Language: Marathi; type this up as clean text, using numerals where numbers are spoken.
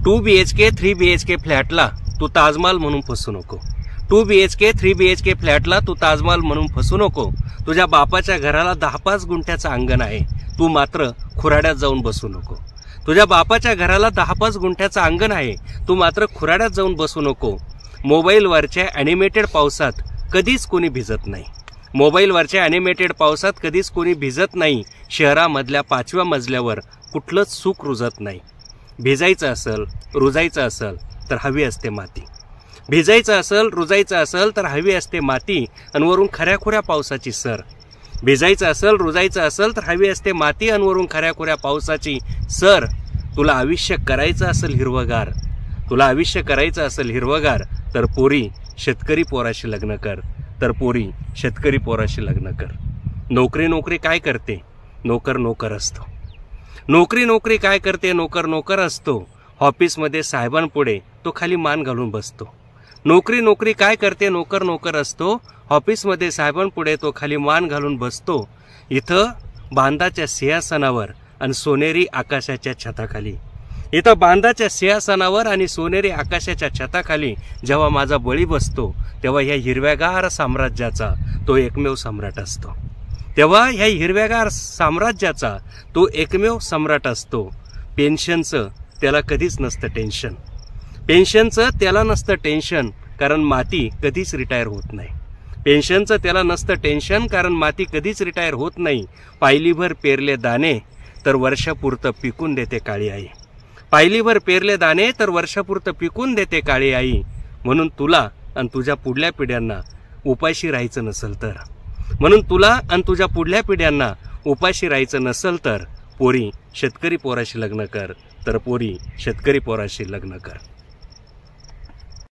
2 BHK 3 BHK फ्लॅटला तू ताजमहाल म्हणून फसू नको। 2 BHK 3 BHK फ्लॅटला तू ताजमहाल म्हणून फसू नको। तुझ्या बापाच्या घराला 10-5 गुंठ्याचं अंगण आहे, तू मात्र खुराड्यात जाऊन बसू नको। तुझ्या बापाच्या घराला 10-5 गुंठ्याचं अंगण आहे, तू मात्र खुराड्यात जाऊन बसू नको। मोबाईलवरच्या ॲनिमेटेड पावसात कधीच कोणी भिजत नाही। मोबाईलवरच्या ॲनिमेटेड पावसात कधीच कोणी भिजत नाही। शहरामधल्या 5व्या मजल्यावर कुठलंच सुख रुजत नाही। भिजायचं असेल, रुजायचं असेल तर हवी असते माती। भिजायचं असेल, रुजायचं असेल तर हवी असते माती आणि वरून खऱ्याखुऱ्या पावसाची सर। भिजायचं असेल, रुजायचं असेल तर हवी असते माती आणि वरून खऱ्याखुऱ्या पावसाची सर। तुला आयुष्य करायचं असेल हिरवगार, तुला आयुष्य करायचं असेल हिरवगार तर पोरी शेतकरी पोराशी लग्न कर, तर पोरी शेतकरी पोराशी लग्न कर। नोकरी नोकरी काय करते, नोकर नोकर असतो। नोकरी नोकरी काय करते, नोकर नोकर असतो। ऑफिसमध्ये साहेबांपुढे तो खाली मान घालून बसतो। नोकरी नोकरी काय करते, नोकर नोकर असतो। ऑफिसमध्ये साहेबांपुढे तो खाली मान घालून बसतो। इथं बांधाच्या सिंहासनावर आणि सोनेरी आकाशाच्या छताखाली, इथं बांधाच्या सिंहासनावर आणि सोनेरी आकाशाच्या छताखाली जेव्हा माझा बळी बसतो, तेव्हा ह्या हिरव्यागार साम्राज्याचा तो एकमेव सम्राट असतो। तेव्हा ह्या हिरव्यागार साम्राज्याचा तो एकमेव सम्राट असतो। पेन्शनचं त्याला कधीच नसतं टेन्शन, पेन्शनचं त्याला नसतं टेन्शन, कारण माती कधीच रिटायर होत नाही। पेन्शनचं त्याला नसतं टेन्शन, कारण माती कधीच रिटायर होत नाही। पायलीभर पेरले दाणे तर वर्षापुरतं पिकून देते काळी आई। पायलीभर पेरले दाणे तर वर्षापुरतं पिकून देते काळी आई। म्हणून तुला आणि तुझ्या पुढल्या पिढ्यांना उपाशी राहायचं नसेल तर, म्हणून तुला आणि तुझ्या पुढल्या पिढ्यांना उपाशी राहायचं नसेल तर पोरी शेतकरी पोराशी लग्न कर, तर पोरी शेतकरी पोराशी लग्न कर।